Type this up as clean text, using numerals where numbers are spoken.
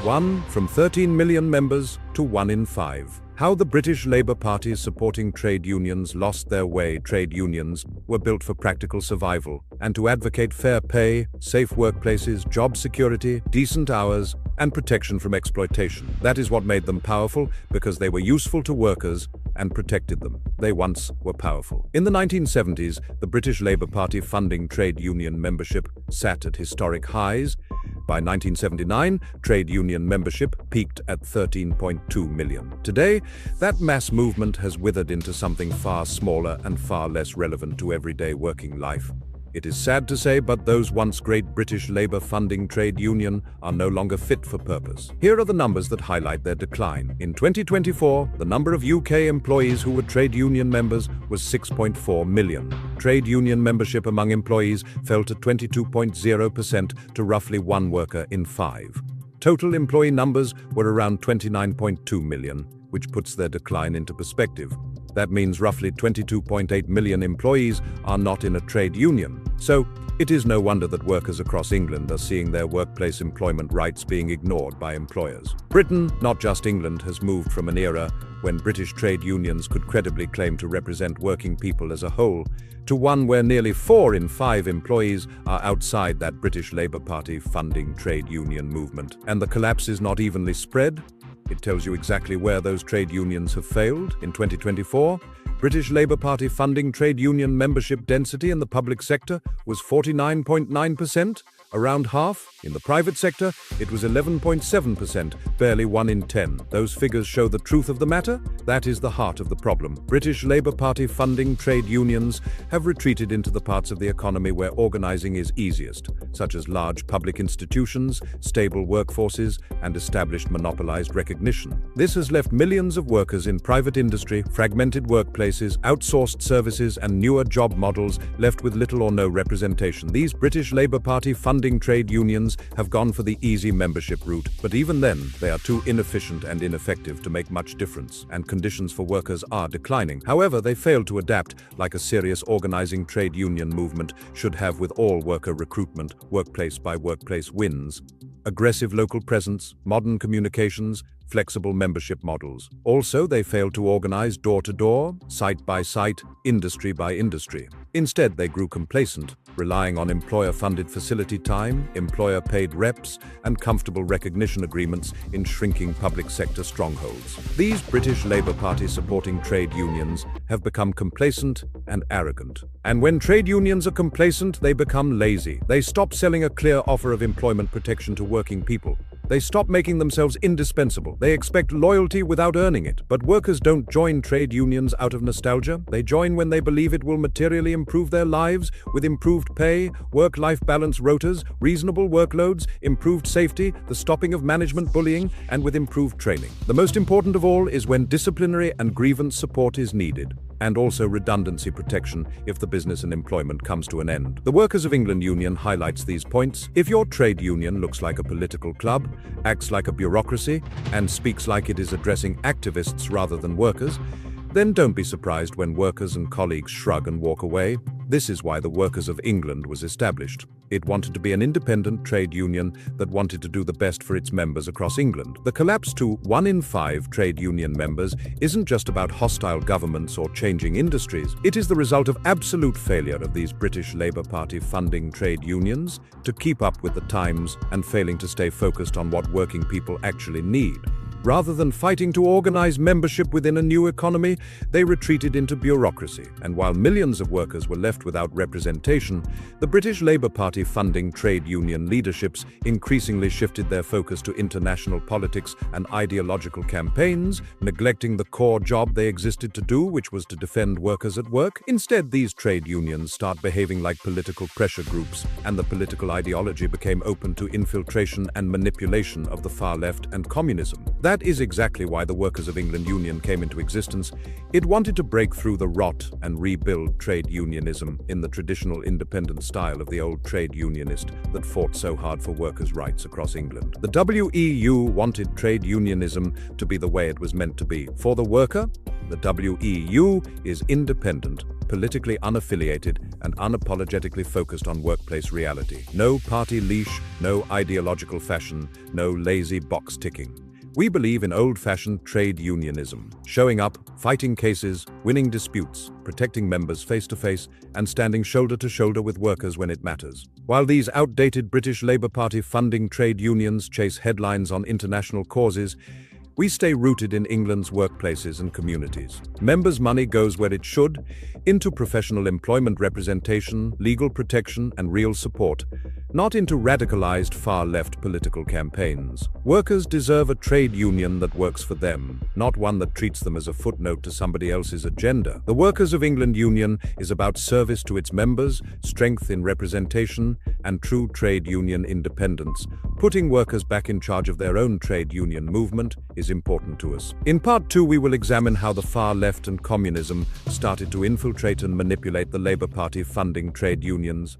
1 from 13 million members to 1 in 5. How the British Labour Party supporting trade unions lost their way. Trade unions were built for practical survival and to advocate fair pay, safe workplaces, job security, decent hours, and protection from exploitation. That is what made them powerful, because they were useful to workers and protected them. They once were powerful. In the 1970s, the British Labour Party funding trade union membership sat at historic highs. By 1979, trade union membership peaked at 13.2 million. Today, that mass movement has withered into something far smaller and far less relevant to everyday working life. It is sad to say, but those once great British Labour funding trade union are no longer fit for purpose. Here are the numbers that highlight their decline. In 2024, the number of UK employees who were trade union members was 6.4 million. Trade union membership among employees fell to 22.0% to roughly 1 worker in 5. Total employee numbers were around 29.2 million, which puts their decline into perspective. That means roughly 22.8 million employees are not in a trade union. So, it is no wonder that workers across England are seeing their workplace employment rights being ignored by employers. Britain, not just England, has moved from an era when British trade unions could credibly claim to represent working people as a whole, to one where nearly 4 in 5 employees are outside that British Labour Party funding trade union movement. And the collapse is not evenly spread. It tells you exactly where those trade unions have failed. In 2024, British Labour Party funding trade union membership density in the public sector was 49.9%, around half. In the private sector, it was 11.7%, barely 1 in 10. Those figures show the truth of the matter. That is the heart of the problem. British Labour Party funding trade unions have retreated into the parts of the economy where organising is easiest, such as large public institutions, stable workforces, and established monopolised recognition. This has left millions of workers in private industry, fragmented workplaces, outsourced services, and newer job models left with little or no representation. These British Labour Party funding trade unions have gone for the easy membership route, but even then, they are too inefficient and ineffective to make much difference, and conditions for workers are declining. However, they fail to adapt like a serious organizing trade union movement should have, with all worker recruitment, workplace by workplace wins, aggressive local presence, modern communications, flexible membership models. Also, they failed to organize door-to-door, site-by-site, industry by industry. Instead, they grew complacent, relying on employer-funded facility time, employer-paid reps, and comfortable recognition agreements in shrinking public sector strongholds. These British Labour Party supporting trade unions have become complacent and arrogant. And when trade unions are complacent, they become lazy. They stop selling a clear offer of employment protection to working people. They stop making themselves indispensable. They expect loyalty without earning it. But workers don't join trade unions out of nostalgia. They join when they believe it will materially improve their lives, with improved pay, work-life balance rotas, reasonable workloads, improved safety, the stopping of management bullying, and with improved training. The most important of all is when disciplinary and grievance support is needed, and also redundancy protection if the business and employment comes to an end. The Workers of England Union highlights these points. If your trade union looks like a political club, acts like a bureaucracy, and speaks like it is addressing activists rather than workers, then don't be surprised when workers and colleagues shrug and walk away. This is why the Workers of England was established. It wanted to be an independent trade union that wanted to do the best for its members across England. The collapse to 1 in 5 trade union members isn't just about hostile governments or changing industries. It is the result of absolute failure of these British Labour Party funding trade unions to keep up with the times and failing to stay focused on what working people actually need. Rather than fighting to organize membership within a new economy, they retreated into bureaucracy. And while millions of workers were left without representation, the British Labour Party funding trade union leaderships increasingly shifted their focus to international politics and ideological campaigns, neglecting the core job they existed to do, which was to defend workers at work. Instead, these trade unions start behaving like political pressure groups, and the political ideology became open to infiltration and manipulation of the far left and communism. That is exactly why the Workers of England Union came into existence. It wanted to break through the rot and rebuild trade unionism in the traditional independent style of the old trade unionist that fought so hard for workers' rights across England. The WEU wanted trade unionism to be the way it was meant to be. For the worker, the WEU is independent, politically unaffiliated and unapologetically focused on workplace reality. No party leash, no ideological fashion, no lazy box ticking. We believe in old-fashioned trade unionism, showing up, fighting cases, winning disputes, protecting members face-to-face, and standing shoulder-to-shoulder with workers when it matters. While these outdated British Labour Party funding trade unions chase headlines on international causes, we stay rooted in England's workplaces and communities. Members' money goes where it should, into professional employment representation, legal protection, and real support, not into radicalized far-left political campaigns. Workers deserve a trade union that works for them, not one that treats them as a footnote to somebody else's agenda. The Workers of England Union is about service to its members, strength in representation, and true trade union independence. Putting workers back in charge of their own trade union movement is important to us. In part 2, we will examine how the far left and communism started to infiltrate and manipulate the Labour Party funding trade unions.